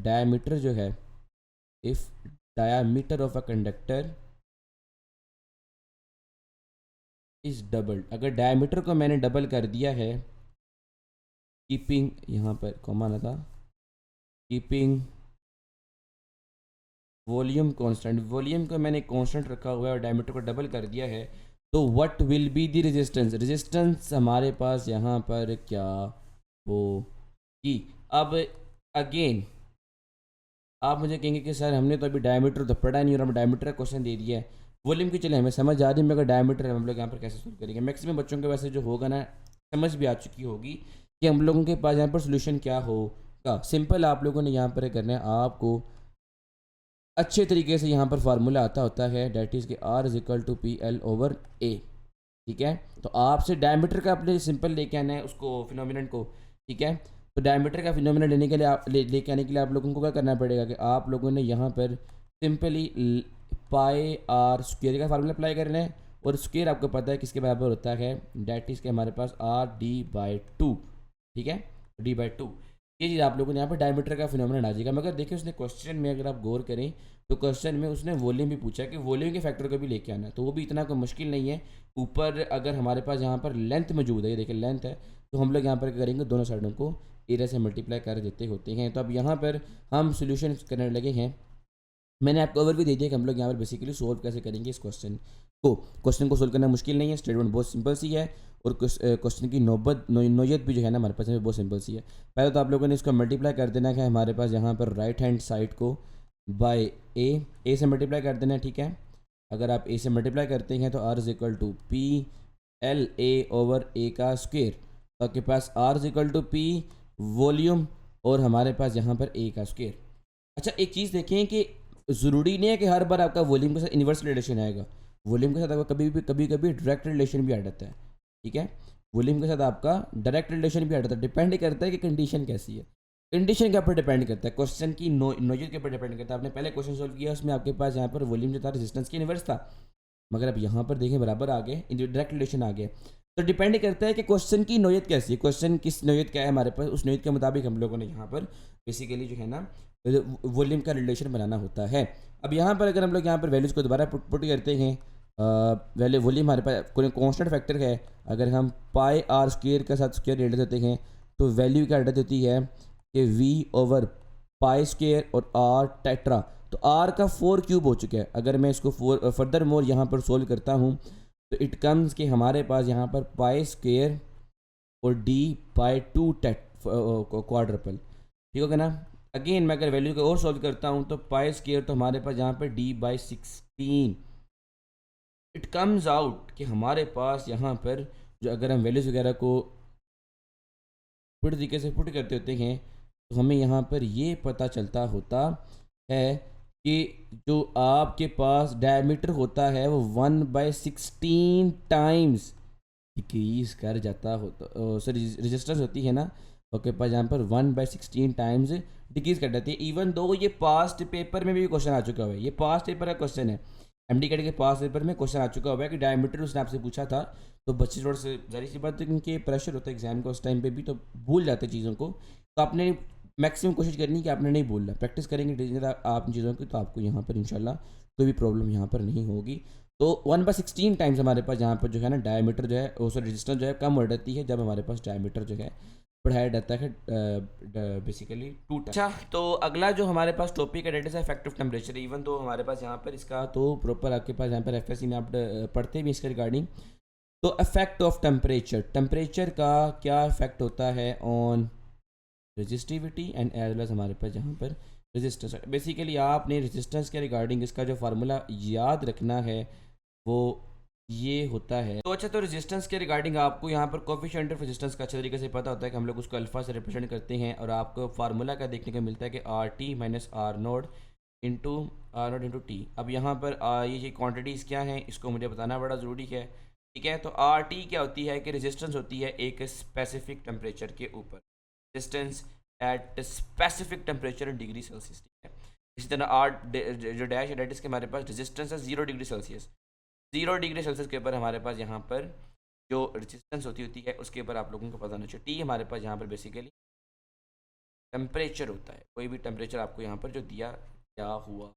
B: डायमीटर जो है, if diameter of a conductor is double, अगर डायमीटर को मैंने डबल कर दिया है, कीपिंग यहाँ पर कॉमा ना था, कीपिंग वॉल्यूम कांस्टेंट, वॉल्यूम को मैंने कांस्टेंट रखा हुआ है और डायमीटर को डबल कर दिया है, तो what will be the resistance, resistance हमारे पास यहाँ पर क्या होगी। अब अगेन आप मुझे कहेंगे कि सर हमने तो अभी डायमीटर तो पढ़ा नहीं और हम डायमीटर का क्वेश्चन दे दिया है, वॉल्यूम की चले हमें समझ आ रही है, मगर डायमीटर हम लोग यहाँ पर कैसे सोल्व करेंगे। मैक्सिमम बच्चों के वैसे जो होगा ना समझ भी आ चुकी होगी कि हम लोगों के पास यहाँ पर सोल्यूशन क्या होगा। सिंपल आप लोगों ने यहाँ पर करना है, आपको अच्छे तरीके से यहाँ पर फार्मूला आता होता है, डेट इज़ के R is equal to PL/A, ठीक है। तो आपसे डायमीटर का अपने सिंपल लेके आना है उसको फिनोमिनन को, ठीक है। तो डायमीटर का फिनोमिनन लेने के लिए लेके आने के लिए आप लोगों को क्या करना पड़ेगा कि आप लोगों ने यहाँ पर सिंपली पाई आर स्क्वेयर का फार्मूला अप्लाई करना है, और स्क्वेयर आपको पता है किसके बराबर होता है, डेट इज़ के हमारे पास R/2, ठीक है, D/2। ये चीज़ आप लोगों ने यहाँ पर डायमीटर का फिनोमिनन आ जाएगा। मगर देखिए उसने क्वेश्चन में अगर आप गौर करें तो क्वेश्चन में उसने वॉल्यूम भी पूछा कि वॉल्यूम के फैक्टर को भी लेके आना है, तो वो भी इतना कोई मुश्किल नहीं है। ऊपर अगर हमारे पास यहाँ पर लेंथ मौजूद है, ये देखिए लेंथ है, तो हम लोग यहाँ पर करेंगे दोनों साइडों को एरिया से मल्टीप्लाई कर देते होते हैं। तो अब यहाँ पर हम सोल्यूशन करने लगे हैं। मैंने आपको ओवरव्यू दे दिया कि हम लोग यहाँ पर बेसिकली सोल्व कैसे करेंगे इस क्वेश्चन को सोल्व करना मुश्किल नहीं है, स्टेटमेंट बहुत सिंपल सी है, और क्वेश्चन की नोयत भी जो है ना हमारे पास बहुत सिंपल सी है। पहले तो आप लोगों ने इसको मल्टीप्लाई कर देना है हमारे पास यहाँ पर राइट हैंड साइड को बाय ए से मल्टीप्लाई कर देना है, ठीक है। अगर आप ए से मल्टीप्लाई करते हैं तो R is equal to PLA/A का स्क्वेयर, तो आपके पास R is equal to P volume और हमारे पास यहाँ पर A का स्क्वेयर। अच्छा एक चीज़ देखें कि ज़रूरी नहीं है कि हर बार आपका वॉल्यूम के साथ इन्वर्स रिलेशन आएगा, वॉल्यूम के साथ आपका कभी कभी डायरेक्ट रिलेशन भी आ जाता है, ठीक है। वॉल्यूम के साथ आपका डायरेक्ट रिलेशन भी आ जाता है, डिपेंड करता है कि कंडीशन कैसी है, कंडीशन के ऊपर डिपेंड करता है, क्वेश्चन की नोयत के ऊपर डिपेंड करता है। आपने पहले क्वेश्चन सोल्व किया उसमें आपके पास यहाँ पर वॉल्यूम जो था रेजिस्टेंस की इन्वर्स था, मगर अब यहाँ पर देखें बराबर आ गए, डायरेक्ट रिलेशन आ गया। तो डिपेंड करता है कि क्वेश्चन की नोयत कैसी है, क्वेश्चन किस नोयत क्या है हमारे पास, उस नोयत के मुताबिक हम लोगों ने यहाँ पर बेसिकली जो है ना वॉल्यूम का रिलेशन बनाना होता है। अब यहाँ पर अगर हम लोग यहाँ पर वैल्यूज़ को दोबारा पुट करते हैं, वॉल्यूम हमारे पास कोई कांस्टेंट फैक्टर है, अगर हम पाई आर स्क्वेयर के साथ स्क्वेयर ले लेते हैं तो वैल्यू क्या होती है कि V/पाई स्क्वेयर और R टेट्रा, तो R का 4 क्यूब हो चुका है। अगर मैं इसको फर्दर मोर यहाँ पर सोल्व करता हूँ तो इट कम्स कि हमारे पास यहाँ पर पाई स्क्वेयर और D/2 क्वाड्रपल, ठीक होगा ना। अगेन मैं अगर वैल्यू को और सॉल्व करता हूँ तो पाई स्क्वेयर तो हमारे पास यहाँ पर D/16, इट कम्स आउट कि हमारे पास यहाँ पर जो अगर हम वैल्यूज़ वगैरह को पूरी तरीके से पुट करते होते हैं तो हमें यहाँ पर ये पता चलता होता है कि जो आपके पास डायमीटर होता है वो 1/16 टाइम्स डिक्रीज कर जाता होता, सॉरी रेजिस्टेंस होती है ना तो आपके पास यहाँ पर 1/16 टाइम्स डिक्रीज कर देती है। इवन दो ये पास्ट पेपर में भी क्वेश्चन आ चुका हुआ है, ये पास्ट पेपर का क्वेश्चन है, एमडी कैट के पास्ट पेपर में क्वेश्चन आ चुका हुआ है कि डायमीटर उसने आपसे पूछा था। तो बच्चे थोड़ा से जाहिर सी बात है कि उनके प्रेशर होता है एग्जाम का उस टाइम पे भी, तो भूल जाते हैं चीज़ों को। तो आपने मैक्सिमम कोशिश करनी है कि आपने नहीं भूलना, प्रैक्टिस करेंगे डेली आप इन चीज़ों की, तो आपको यहाँ पर इंशाल्लाह कोई भी प्रॉब्लम यहाँ पर नहीं होगी। तो 1/16 टाइम्स हमारे पास यहाँ पर जो है ना डायमीटर जो है, सॉरी रेजिस्टेंस जो है कम हो जाती है जब हमारे पास डायमीटर जो है बढ़ाया जाता है बेसिकली 2 टाइम। अच्छा, तो अगला जो हमारे पास टॉपिक है that is effective temperature. Even तो हमारे पास यहाँ पर इसका तो प्रॉपर आपके पास यहाँ पर एफएससी में आप पढ़ते भी इसके रिगार्डिंग। तो इफेक्ट ऑफ टेम्परेचर, टेम्परेचर का क्या इफेक्ट होता है on resistivity and as well as हमारे पास यहाँ पर रेजिस्टेंस। बेसिकली आपने रेजिस्टेंस के रिगार्डिंग इसका जो फार्मूला याद रखना है वो ये होता है। तो अच्छा, तो रेजिस्टेंस के रिगार्डिंग आपको यहाँ पर कोफिशिएंट ऑफ रेजिस्टेंस का अच्छे तरीके से पता होता है कि हम लोग उसको अल्फा से रिप्रेजेंट करते हैं, और आपको फार्मूला का देखने को मिलता है कि R T minus R naught into T. अब यहाँ पर ये क्वांटिटीज़ क्या हैं इसको मुझे बताना बड़ा ज़रूरी है, ठीक है। तो आर टी क्या होती है कि रेजिस्टेंस होती है एक स्पेसिफिक टेम्परेचर के ऊपर, resistance at specific temperature in degree Celsius, ठीक है। इसी तरह आर जो डैश है डेट इसके हमारे पास रेजिस्टेंस है 0 डिग्री सेल्सियस, 0 डिग्री सेल्सियस के ऊपर हमारे पास यहाँ पर जो रेजिस्टेंस होती है उसके ऊपर आप लोगों को पता होना चाहिए। टी हमारे पास यहाँ पर बेसिकली टेम्परेचर होता है, कोई भी टेम्परेचर आपको यहाँ पर जो दिया क्या हुआ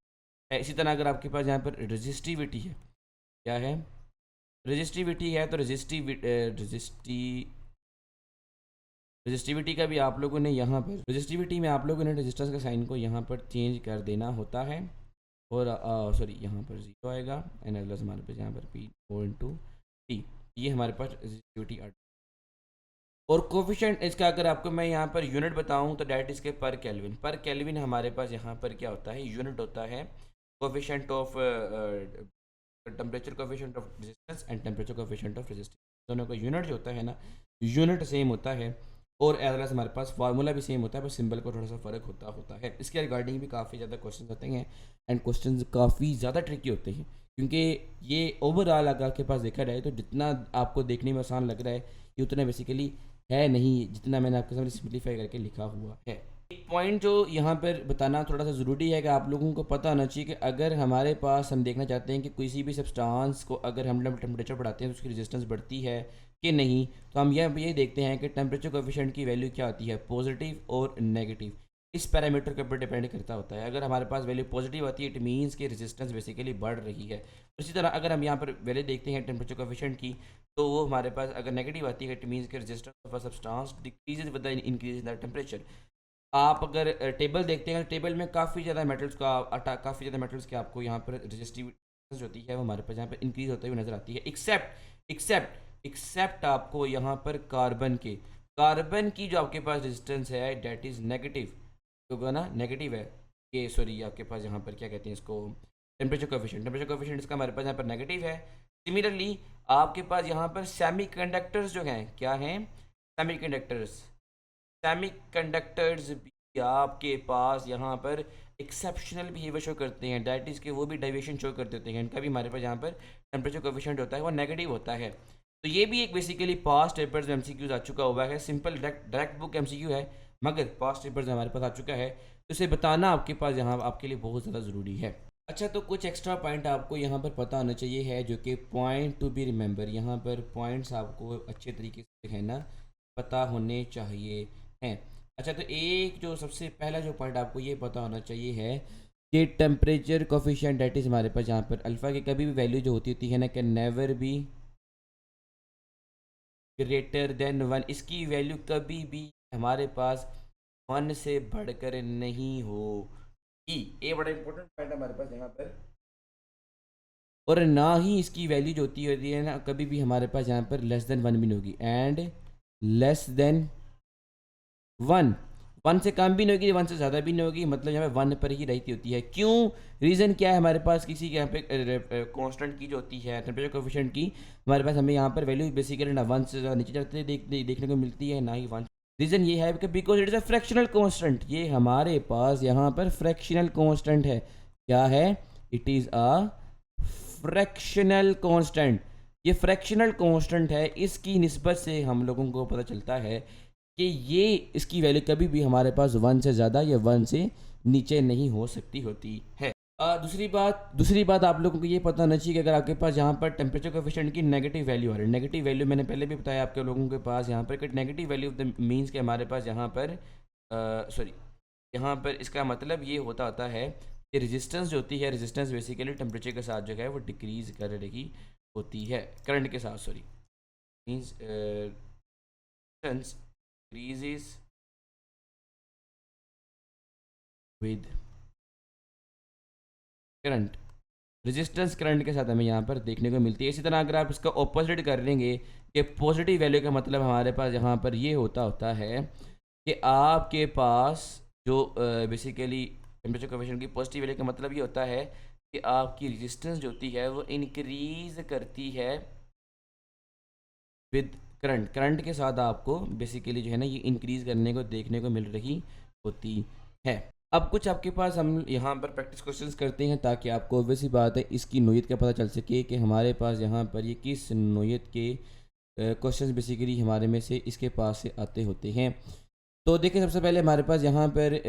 B: है। इसी तरह अगर आपके पास यहाँ पर रेजिस्टिविटी है, क्या है रेजिस्टिविटी है, तो रेजिस्टिविटी का भी आप लोगों ने यहाँ पर रेजिस्टिविटी में आप लोगों ने रेजिस्टेंस का साइन को यहाँ पर चेंज कर देना होता है, और सॉरी यहाँ पर 0 आएगा एन एल हमारे पास यहाँ पर पी ओ इंटू टी, ये हमारे पास रेजिस्टिविटी आ। और कोफिशिएंट इसका अगर आपको मैं यहाँ पर यूनिट बताऊँ तो डैट इसके पर केल्विन, पर केल्विन हमारे पास यहाँ पर क्या होता है यूनिट होता है coefficient of temperature coefficient of resistance and temperature coefficient of resistance, दोनों का यूनिट जो होता है ना यूनिट सेम होता है, और एज वेल एज हमारे पास फार्मूला भी सेम होता है, बस सिंबल को थोड़ा सा फ़र्क होता है। इसके रिगार्डिंग भी काफ़ी ज़्यादा क्वेश्चन होते हैं एंड क्वेश्चन काफ़ी ज़्यादा ट्रिकी होते हैं, क्योंकि ये ओवरऑल अगर आपके पास देखा जाए तो जितना आपको देखने में आसान लग रहा है ये उतना बेसिकली है नहीं, जितना मैंने आपके सामने सिंप्लीफाई करके लिखा हुआ है। एक पॉइंट जो यहाँ पर बताना थोड़ा सा ज़रूरी है कि आप लोगों को पता होना चाहिए कि अगर हमारे पास हम देखना चाहते हैं कि किसी भी सब्सटेंस को अगर हम टेम्परेचर बढ़ाते हैं तो उसकी रेजिस्टेंस बढ़ती है कि नहीं, तो हम ये देखते हैं कि टेम्परेचर कोफिशिएंट की वैल्यू क्या होती है, पॉजिटिव और नेगेटिव, इस पैरामीटर के ऊपर डिपेंड करता होता है। अगर हमारे पास वैल्यू पॉजिटिव आती है इट मीन्स कि रेजिस्टेंस बेसिकली बढ़ रही है। इसी तरह अगर हम यहाँ पर वैल्यू देखते हैं टेम्परेचर कोफिशिएंट की, तो वो हमारे पास अगर नेगेटिव आती है इट मीन्स कि resistance of a substance decreases with the increase in the temperature. आप अगर टेबल देखते हैं, टेबल में काफ़ी ज़्यादा मेटल्स का काफ़ी ज़्यादा मेटल्स के आपको यहाँ पर रेजिस्टिविटी होती है वो हमारे पास यहाँ पर इंक्रीज होते हुए नजर आती है, एक्सेप्ट आपको यहाँ पर कार्बन की जो आपके पास रेजिस्टेंस है डेट इज़ नेगेटिव, क्योंकि ना नेगेटिव है ये, सॉरी आपके पास यहाँ पर क्या कहते हैं इसको टेम्परेचर कोफिशिएंट इसका हमारे पास यहाँ पर नेगेटिव है। सिमिलरली आपके पास यहाँ पर सेमीकंडक्टर्स जो हैं क्या हैं, सेमीकंडक्टर्स भी आपके पास यहाँ पर एक्सेप्शनल बिहेवियर शो करते हैं, डैट इज़ के वो भी डेविएशन शो कर देते हैं, इनका भी हमारे पास यहाँ पर टेम्परेचर कोफिशिएंट होता है वो नेगेटिव होता है। तो ये भी एक बेसिकली पास्ट पेपर्स में एमसीक्यूज आ चुका हुआ है, सिंपल डायरेक्ट बुक एमसीक्यू है मगर पास्ट पेपर्स में हमारे पास आ चुका है, तो इसे बताना आपके पास यहाँ आपके लिए बहुत ज़्यादा ज़रूरी है। अच्छा, तो कुछ एक्स्ट्रा पॉइंट आपको यहाँ पर पता होना चाहिए है जो कि पॉइंट टू बी रिमेंबर, यहाँ पर पॉइंट्स आपको अच्छे तरीके से है ना पता होने चाहिए हैं। अच्छा, तो एक जो सबसे पहला जो पॉइंट आपको ये पता होना चाहिए है कि टेम्परेचर कोफिशिएंट डेट इज़ हमारे पास यहाँ पर अल्फ़ा की कभी भी वैल्यू जो होती है ना can never be greater than 1, इसकी वैल्यू कभी भी हमारे पास 1 से बढ़कर नहीं होगी, ये बड़ा इंपॉर्टेंट पॉइंट हमारे पास यहाँ पर। और ना ही इसकी वैल्यू जो होती है ना कभी भी हमारे पास यहाँ पर लेस देन 1 भी नहीं होगी, एंड लेस देन 1 से कम भी नहीं होगी, 1 से ज़्यादा भी नहीं होगी, मतलब यहाँ पे 1 पर ही रहती होती है। क्यों, रीज़न क्या है, हमारे पास किसी के यहाँ पे कांस्टेंट की जो होती है टेम्परेचर कोफिशिएंट की, हमारे पास हमें यहाँ पर वैल्यू बेसिकली ना 1 से ज़्यादा नीचे जाते देखने को मिलती है, ना ही 1। रीज़न ये है कि because it is a fractional constant, ये हमारे पास यहाँ पर फ्रैक्शनल कांस्टेंट है। क्या है, it is a fractional constant, ये फ्रैक्शनल कांस्टेंट है, इसकी निस्बत से हम लोगों को पता चलता है कि ये इसकी वैल्यू कभी भी हमारे पास 1 से ज़्यादा या 1 से नीचे नहीं हो सकती होती है। दूसरी बात आप लोगों को ये पता होना चाहिए कि अगर आपके पास यहाँ पर टेम्परेचर कोएफिशिएंट की नेगेटिव वैल्यू आ रही है, नेगेटिव वैल्यू मैंने पहले भी बताया आपके लोगों के पास यहाँ पर कि negative value of the means के हमारे पास यहाँ पर सॉरी यहाँ पर इसका मतलब ये होता है कि रेजिस्टेंस जो होती है, रेजिस्टेंस बेसिकली टेम्परेचर के साथ जो है वो डिक्रीज कर रही होती है, करंट के साथ, sorry means resistance increases with current, resistance current के साथ हमें यहाँ पर देखने को मिलती है। इसी तरह अगर आप इसका ऑपोजिट कर लेंगे कि पॉजिटिव वैल्यू का मतलब हमारे पास यहाँ पर ये होता है कि आपके पास जो बेसिकली टेम्परेचर कोएफिशिएंट की पॉजिटिव वैल्यू का मतलब ये होता है कि आपकी रेजिस्टेंस जो होती है वो इंक्रीज करती है विद करंट, करंट के साथ आपको बेसिकली जो है ना ये इंक्रीज करने को देखने को मिल रही होती है। अब कुछ आपके पास हम यहाँ पर प्रैक्टिस क्वेश्चंस करते हैं ताकि आपको ऑब्वियस सी बात है इसकी नोयत का पता चल सके कि हमारे पास यहाँ पर ये किस नोयत के क्वेश्चंस बेसिकली हमारे में से इसके पास से आते होते हैं। तो देखिए सबसे पहले हमारे पास यहाँ पर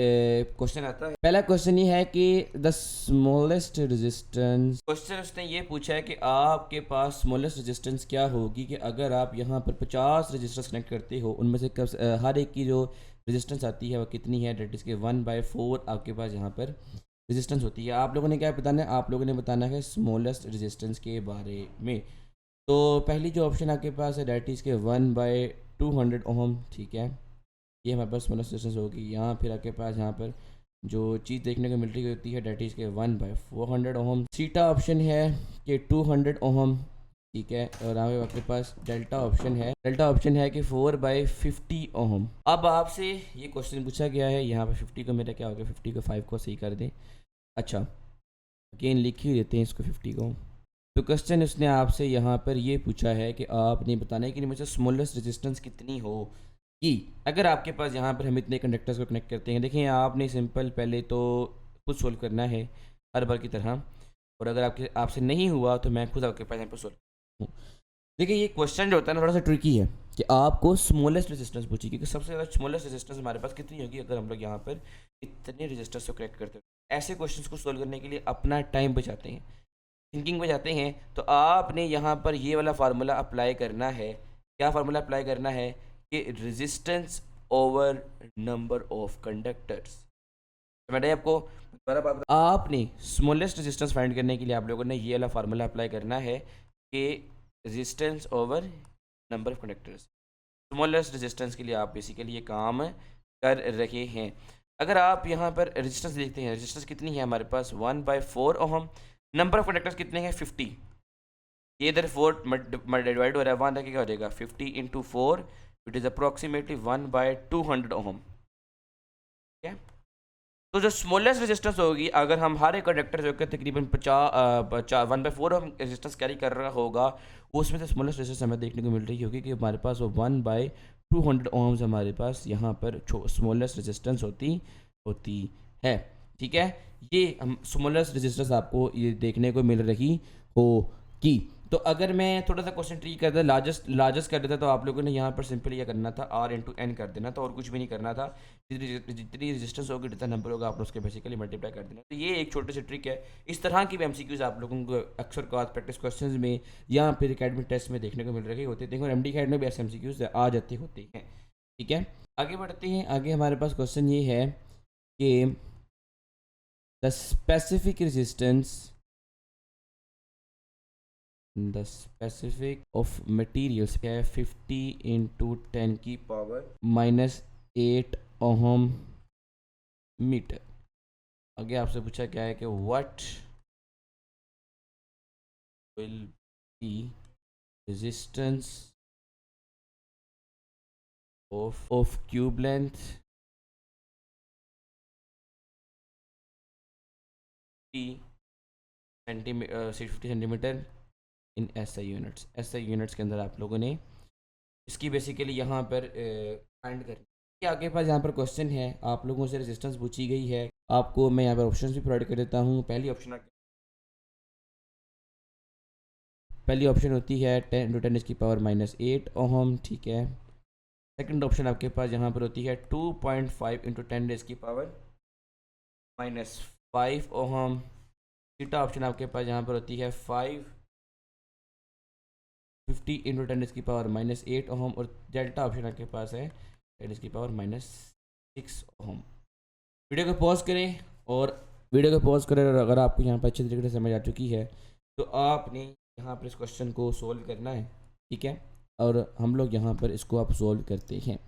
B: क्वेश्चन आता है। पहला क्वेश्चन ये है कि द स्मॉलेस्ट रेजिस्टेंस, क्वेश्चन उसने ये पूछा है कि आपके पास स्मॉलेस्ट रेजिस्टेंस क्या होगी कि अगर आप यहाँ पर 50 रजिस्टर्स कनेक्ट करते हो, उनमें से हर एक की जो रेजिस्टेंस आती है वो कितनी है, डेट इज़ के 1/4 आपके पास यहाँ पर रेजिस्टेंस होती है। आप लोगों ने क्या बताना है, आप लोगों ने बताना है स्मॉलेस्ट रेजिस्टेंस के बारे में। तो पहली जो ऑप्शन आपके पास है डेट इज़ के 1/200 ओम, ठीक है, ये हमारे पास स्मॉलेस्ट रेजिस्टेंस होगी। यहाँ फिर आपके पास यहाँ पर जो चीज़ देखने को मिल रही होती है डेट इज़ के 1/400 ओम। सीटा ऑप्शन है कि 200 ओम, ठीक है, और यहाँ पे आपके पास डेल्टा ऑप्शन है कि 4/50 ओम। अब आपसे ये क्वेश्चन पूछा गया है, यहाँ पर 50 को मेरा क्या हो गया, 50 को 5 को सही कर दें, अच्छा अगेन लिख ही देते हैं इसको 50 को। तो क्वेश्चन उसने आपसे यहाँ पर ये पूछा है कि आपने बताना है कि मुझे स्मॉलेस्ट रेजिस्टेंस कितनी हो कि अगर आपके पास यहाँ पर हम इतने कंडक्टर्स को कनेक्ट करते हैं। देखिए आपने सिंपल पहले तो खुद सोल्व करना है हर बार की तरह, और अगर आपसे नहीं हुआ तो मैं खुद आपके पास यहाँ पर सोल्व हूँ। देखिए ये क्वेश्चन जो होता है ना थोड़ा सा ट्रिकी है कि आपको स्मॉलेस्ट रेजिस्टेंस पूछी, क्योंकि सबसे ज़्यादा स्मॉलेस्ट रेजिस्टेंस हमारे पास कितनी होगी अगर हम लोग यहाँ पर इतने रेजिस्टर्स को कनेक्ट करते हैं। ऐसे क्वेश्चन को सोल्व करने के लिए अपना टाइम बचाते हैं, थिंकिंग बचाते हैं, तो आपने यहाँ पर ये वाला फार्मूला अप्लाई करना है। क्या फार्मूला अप्लाई करना है कि resistance over number of conductors. तो मैंने आपको आपने स्मॉलेस्ट रेजिस्टेंस फाइंड करने के लिए आप लोगों ने ये वाला फार्मूला अप्लाई करना है कि resistance over number of conductors. Smallest resistance के लिए आप बेसिकली ये काम कर रहे हैं। अगर आप यहाँ पर रेजिस्टेंस देखते हैं, रेजिस्टेंस कितनी है हमारे पास 1/4 ओम, नंबर ऑफ कंडक्टर्स कितने हैं 50, ये इधर 4 डिवाइड हो रहा है, 1 क्या हो जाएगा 50 × 4, इट इज़ अप्रॉक्सीमेटली 1/200 ओम, ठीक है। तो जो स्मॉलेस्ट रेजिस्टेंस होगी अगर हम हर एक कंडक्टर जो कि तकरीबन 1/4 हम रेजिस्टेंस कैरी कर रहा होगा, उसमें से स्मॉलेस्ट रेजिस्टेंस हमें देखने को मिल रही होगी कि हमारे पास वो 1/200 ओम्स हमारे पास यहाँ पर स्मॉलेस्ट रेजिस्टेंस होती है, ठीक है। ये हम स्मॉलेस्ट रेजिस्टेंस आपको ये देखने को मिल रही होगी। तो अगर मैं थोड़ा सा क्वेश्चन ट्री करता लार्जेस्ट कर देता तो आप लोगों ने यहाँ पर सिंपली यह करना था R/N कर देना था और कुछ भी नहीं करना था। जितनी रेजिस्टेंस होगी जितना नंबर होगा आप उसके बेसिकली मल्टीप्लाई कर देना। तो ये एक छोटी सी ट्रिक है। इस तरह की भी MCQs आप लोगों को अक्सर का प्रैक्टिस क्वेश्चन में या फिर एकेडमिक टेस्ट में देखने को मिल रहे होते हैं। देखो MD कैड में भी ऐसे MCQs आ जाते होते हैं, ठीक है। आगे बढ़ते हैं। आगे हमारे पास क्वेश्चन ये है कि द स्पेसिफिक of materials है 50 × 10⁻⁻8 ओहम मीटर। आगे आपसे पूछा गया है कि what will B resistance of cube length 50 centimetre in SI units. SI units के अंदर आप लोगों ने इसकी बेसिकली यहाँ पर फाइंड करनी। आगे पास यहाँ पर क्वेश्चन है, आप लोगों से रेजिस्टेंस पूछी गई है। आपको मैं यहाँ पर ऑप्शंस भी प्रोवाइड कर देता हूँ। पहली ऑप्शन होती है 10 × 10⁻⁸ ओहम, ठीक है। सेकंड ऑप्शन आपके पास यहाँ पर होती है 2.5 इंटू 10 रेज़ की पावर -5 ओहम। थीटा ऑप्शन आपके पास यहाँ पर होती है 550 इंटू 10 रेज़ की पावर -8 ओहम। और डेल्टा ऑप्शन आपके पास है 10 रेज़ की पावर -6 ओहम। वीडियो को पॉज करें और अगर आपको यहाँ पर अच्छे तरीके से समझ आ चुकी है तो आपने यहाँ पर इस क्वेश्चन को सोल्व करना है, ठीक है। और हम लोग यहाँ पर इसको आप सोल्व करते हैं।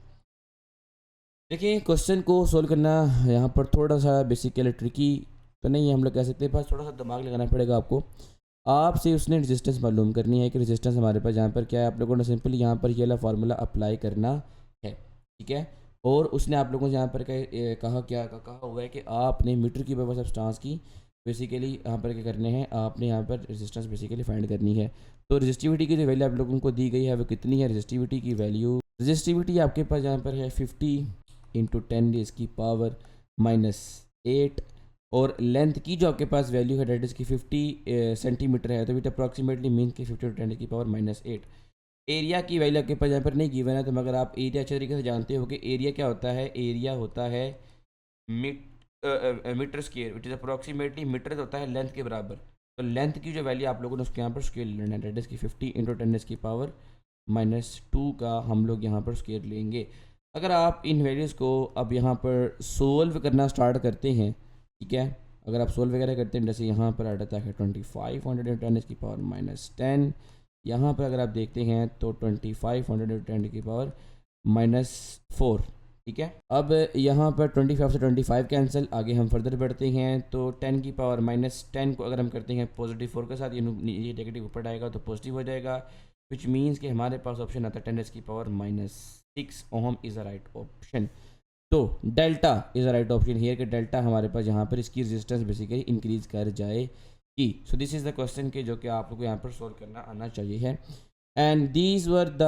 B: देखिए क्वेश्चन को सोल्व करना यहाँ पर थोड़ा सा बेसिकली ट्रिकी तो नहीं है, हम लोग कह सकते हैं, बस थोड़ा सा दिमाग लगाना पड़ेगा आपको। आपसे उसने रेजिस्टेंस मालूम करनी है कि रेजिस्टेंस हमारे पास यहाँ पर क्या है। आप लोगों ने सिंपली यहाँ पर ये वाला फार्मूला अप्लाई करना है, ठीक है। और उसने आप लोगों से यहाँ पर कहा हुआ है कि आपने मीटर की पावर सब्सटेंस की बेसिकली यहाँ पर क्या करने हैं, आपने यहाँ पर रेजिस्टेंस बेसिकली फाइंड करनी है। तो रेजिस्टिविटी की जो वैल्यू आप लोगों को दी गई है वो कितनी है। रेजिस्टिविटी आपके पास यहाँ पर है 50 इंटू 10 रेज़ की पावर -8। और लेंथ की जो आपके पास वैल्यू है डेट इज़ की 50 सेंटीमीटर है, तो इट अप्रॉक्सीमेटली मीन की 50 टू 10 की पावर -8। एरिया की वैल्यू आपके पास यहाँ पर नहीं गिवन है, तो मगर आप एरिया अच्छे तरीके से जानते हो कि एरिया क्या होता है। एरिया होता है metre square which is approximately metre होता है लेंथ के बराबर। तो लेंथ की जो वैल्यू आप लोगों ने उसके यहाँ पर स्क्वायर लेना है, डेट इज़ की 50 इंटू 10 की पावर -2 का हम लोग यहाँ पर स्क्वायर लेंगे। अगर आप इन वैल्यूज़ को अब यहाँ पर सोल्व करना स्टार्ट करते हैं, ठीक है, अगर आप सोल्व वगैरह करते हैं, जैसे यहाँ पर आ जाता है 2510 की पावर -10। यहाँ पर अगर आप देखते हैं तो 2510 की पावर -4, ठीक है। अब यहाँ पर 25 से 25 कैंसिल, आगे हम फर्दर बढ़ते हैं तो 10 की पावर -10 को अगर हम करते हैं पॉजिटिव 4 के साथ, ये नेगेटिव ऊपर आएगा तो पॉजिटिव हो जाएगा, विच मीन्स कि हमारे पास ऑप्शन आता है 10 की power -6 ohm is a right option. तो delta is a right option here कि डेल्टा हमारे पास यहाँ पर इसकी रेजिस्टेंस बेसिकली इंक्रीज कर जाएगी। So this is the question के जो कि आप लोग को यहाँ पर सोल्व करना आना चाहिए है। And these were the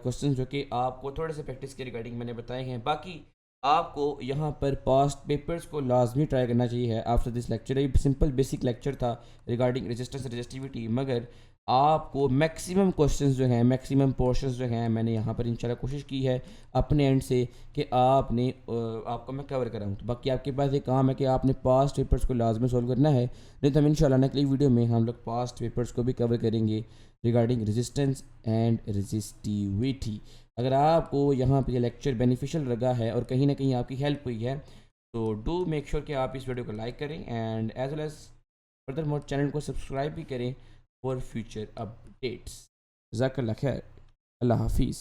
B: question जो कि आपको थोड़े से प्रैक्टिस के रिगार्डिंग मैंने बताए हैं। बाकी आपको यहाँ पर पास्ट पेपर्स को लाजमी ट्राई करना चाहिए है आफ्टर दिस लेक्चर। ये सिंपल बेसिक लेक्चर था रिगार्डिंग रेजिस्टेंस रेजिस्टिविटी, मगर आपको मैक्सिमम क्वेश्चंस जो हैं, मैक्सिमम पोर्शंस जो हैं, मैंने यहाँ पर इंशाल्लाह कोशिश की है अपने एंड से कि आपको मैं कवर कराऊँ। तो बाकी आपके पास एक काम है कि आपने पास्ट पेपर्स को लाजमी सोल्व करना है, नहीं तो हम इंशाल्लाह अगली वीडियो में हम लोग पास्ट पेपर्स को भी कवर करेंगे रिगार्डिंग रेजिस्टेंस एंड रेजिस्टिविटी। अगर आपको यहाँ पर ये लेक्चर बेनिफिशियल लगा है और कहीं ना कहीं आपकी हेल्प हुई है तो डू मेक श्योर कि आप इस वीडियो को लाइक करें and as well as further more channel को सब्सक्राइब भी करें फॉर फ्यूचर अपडेट्स। जज़ाकल्लाह खैर, अल्लाह हाफिज़।